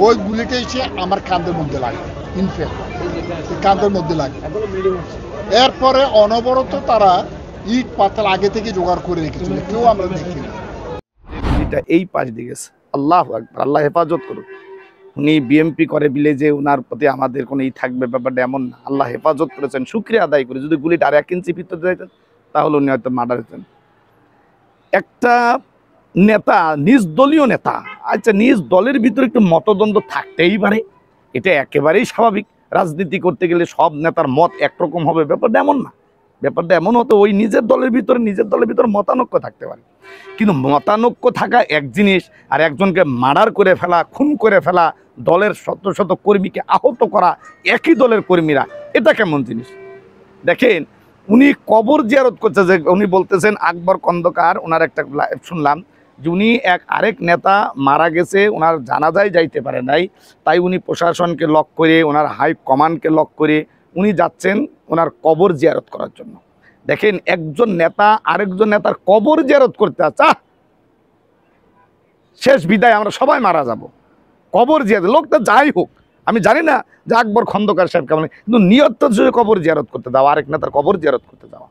ওই গুলিটা এসে আমার কাঁধের মধ্যে লাগে, ইনফ্যাক্ট কাঁধের মধ্যে লাগে। এরপরে অনবরত তারা ইট পাতাল আগে থেকে জোগাড় করে রেখেছিল, কেউ আমরা দেখি না। গুলিটা এই পাশ দিয়ে গেছে। আল্লাহু আকবার, আল্লাহ হেফাজত করুন। উনি বিএমপি করে বিলে যে ওনার প্রতি আমাদের কোনো থাকবে ব্যাপারটা এমন না। আল্লাহ হেফাজত করেছেন, শুকরিয়া আদায় করে। যদি গুলিটা আর 1 ইঞ্চি ভিতরে যাইতেন তাহলে উনি হয়তো মার্ডার হতেন। একটা নেতা, নিজ দলীয় নেতা, আচ্ছা নিজ দলের ভিতরে একটু মতদ্বন্দ্ব থাকতেই পারে, এটা একেবারেই স্বাভাবিক। রাজনীতি করতে গেলে সব নেতার মত একরকম হবে ব্যাপারটা এমন না। ব্যাপারটা এমন হতো ওই নিজের দলের ভিতরে মতানৈক্য থাকতে পারে, কিন্তু মতানৈক্য থাকা এক জিনিস, আর একজনকে মার্ডার করে ফেলা, খুন করে ফেলা, দলের শত শত কর্মীকে আহত করা, একই দলের কর্মীরা, এটা কেমন জিনিস? দেখেন উনি কবর জিয়ারত করছে, যে উনি বলতেছেন আকবর খন্দকার, ওনার একটা শুনলাম যে উনি আরেক নেতা মারা গেছে, ওনার জানাজায় যাইতে পারে নাই, তাই উনি প্রশাসনকে লক করে, ওনার হাই কমান্ডকে লক করে উনি যাচ্ছেন ওনার কবর জিয়ারত করার জন্য। দেখেন একজন নেতা আরেকজন নেতার কবর জিয়ারত করতে আসা, শেষ বিদায় আমরা সবাই মারা যাব, কবর জিয়ারত, লোকটা যাই হোক আমি জানি না যে আকবর খন্দকার সাহেব কেমন, কিন্তু নিয়ত কবর জিয়ারত করতে যাওয়া, আরেক নেতার কবর জিয়ারত করতে যাওয়া।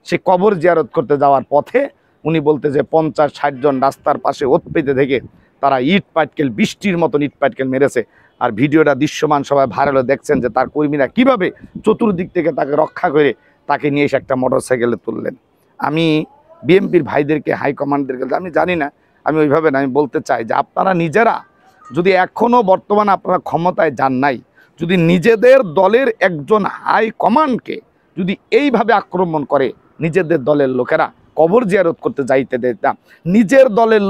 সে কবর জিয়ারত করতে যাওয়ার পথে উনি বলতে যে 50-60 জন রাস্তার পাশে ওত পেতে থেকে তারা ইট পাটকেল, বৃষ্টির মতন ইট পাটকেল মেরেছে। আর ভিডিওটা দৃশ্যমান সবাই ভাইরাল দেখছেন যে তার কর্মীরা কিভাবে চতুর্দিক থেকে তাকে রক্ষা করে তাকে নিয়ে এসে একটা মোটরসাইকেলে তুললেন। আমি বিএমপির ভাইদেরকে, হাইকমান্ডদেরকে আমি জানি না, আমি ওইভাবে না, আমি বলতে চাই যে আপনারা নিজেরা যদি এখনও বর্তমানে আপনারা ক্ষমতায় যান নাই, যদি নিজেদের দলের একজন হাই কমান্ডকে যদি এইভাবে আক্রমণ করে, নিজেদের দলের লোকেরা কবর জিয়ারত করতে যাইতে দেন না, নিজের দলের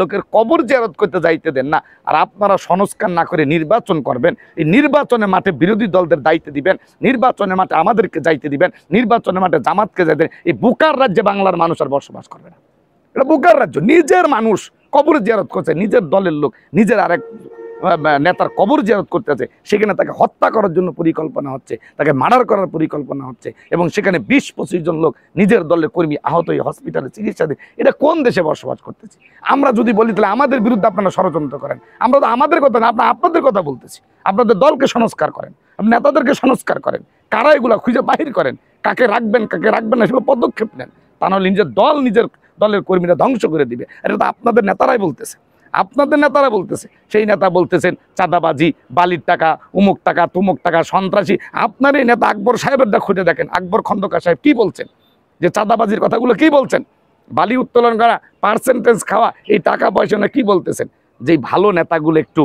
লোকের কবর জিয়ারত করতে যাইতে দেন না, আর আপনারা সংস্কার না করে নির্বাচন করবেন, এই নির্বাচনের মাঠে বিরোধী দলদের দায়িত্ব দিবেন, নির্বাচনের মাঠে আমাদেরকে যাইতে দিবেন, নির্বাচনের মাঠে জামাতকে যাইতে, এই বুকার রাজ্যে বাংলার মানুষ আর বসবাস করবে না। এটা বুকার রাজ্য, নিজের মানুষ কবর জিয়ারত করছে, নিজের দলের লোক নিজের আরেক নেতার কবর জিয়ারত করতে আছে, সেখানে তাকে হত্যা করার জন্য পরিকল্পনা হচ্ছে, তাকে মার্ডার করার পরিকল্পনা হচ্ছে, এবং সেখানে 20-25 জন লোক নিজের দলের কর্মী আহত হয়ে হসপিটালে চিকিৎসা দিয়ে, এটা কোন দেশে বসবাস করতেছি? আমরা যদি বলি তাহলে আমাদের বিরুদ্ধে আপনারা ষড়যন্ত্র করেন, আমরা তো আমাদের কথা না, আপনাদের কথা বলতেছি। আপনাদের দলকে সংস্কার করেন, নেতাদেরকে সংস্কার করেন, কারা এগুলা খুঁজে বাহির করেন, কাকে রাখবেন কাকে রাখবেন না সেগুলো পদক্ষেপ নেন, তা নাহলে নিজের দলের কর্মীরা ধ্বংস করে দিবে। এটা তো আপনাদের নেতারাই বলতেছে, আপনাদের নেতারা বলতেছে। সেই নেতা বলতেছেন চাঁদাবাজি, বালির টাকা, উমুক টাকা, তুমুক টাকা, সন্ত্রাসী। আপনার এই নেতা আকবর সাহেবেরটা খুঁজে দেখেন, আকবর খন্দকার সাহেব কি বলছেন, যে চাঁদাবাজির কথাগুলো কি বলছেন, বালি উত্তোলন করা, পার্সেন্টেজ খাওয়া, এই টাকা পয়সা না কি বলতেছেন। যেই ভালো নেতাগুলো একটু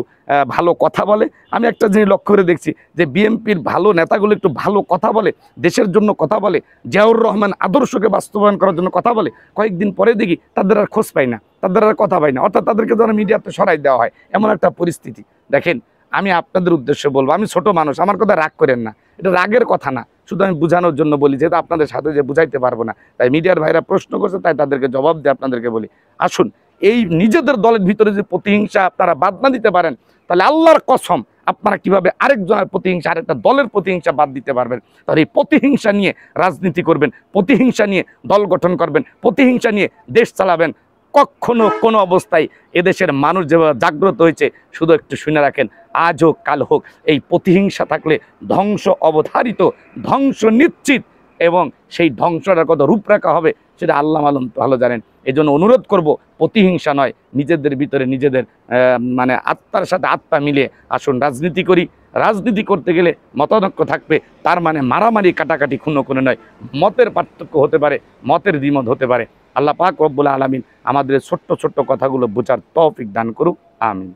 ভালো কথা বলে, আমি একটা জিনিস লক্ষ্য করে দেখছি যে বিএমপির ভালো নেতাগুলো একটু ভালো কথা বলে, দেশের জন্য কথা বলে, জিয়াউর রহমান আদর্শকে বাস্তবায়ন করার জন্য কথা বলে, কয়েকদিন পরে দেখি তাদের আর খোঁজ পাই না, তাদের আর কথা পাই না, অর্থাৎ তাদেরকে যেন মিডিয়াতে সরাই দেওয়া হয়, এমন একটা পরিস্থিতি। দেখেন আমি আপনাদের উদ্দেশ্যে বলবো, আমি ছোট মানুষ, আমার কথা রাগ করেন না, এটা রাগের কথা না, শুধু আমি বোঝানোর জন্য বলি, যেহেতু আপনাদের সাথে যে বুঝাইতে পারবো না, তাই মিডিয়ার ভাইরা প্রশ্ন করছে, তাই তাদেরকে জবাব দিয়ে আপনাদেরকে বলি, আসুন এই নিজেদের দলের ভিতরে যে প্রতিহিংসা আপনারা বাদ না দিতে পারেন, তাহলে আল্লাহর কসম আপনারা কিভাবে আরেকজনের প্রতিহিংসা, আরেকটা দলের প্রতিহিংসা বাদ দিতে পারবেন? তাহলে এই প্রতিহিংসা নিয়ে রাজনীতি করবেন, প্রতিহিংসা নিয়ে দল গঠন করবেন, প্রতিহিংসা নিয়ে দেশ চালাবেন, কখনো কোনো অবস্থায় এদেশের মানুষ যেভাবে জাগ্রত হয়েছে, শুধু একটু শুনে রাখেন, আজ হোক কাল হোক, এই প্রতিহিংসা থাকলে ধ্বংস অবধারিত, ধ্বংস নিশ্চিত, এবং সেই ধ্বংসটার কত রূপরেখা হবে সেটা আল্লাহ মালুম ভালো জানেন। এই জন্য অনুরোধ করব, প্রতিহিংসা নয়, নিজেদের ভিতরে নিজেদের মানে আত্মার সাথে আত্মা মিলিয়ে আসুন রাজনীতি করি। রাজনীতি করতে গেলে মতানৈক্য থাকবে, তার মানে মারামারি কাটাকাটি খুনো খুনে নয়, মতের পার্থক্য হতে পারে, মতের দ্বিমত হতে পারে। আল্লাহ পাক রব্বুল আলামিন আমাদের ছোট্ট ছোট্ট কথাগুলো বোঝার তৌফিক দান করুক, আমিন।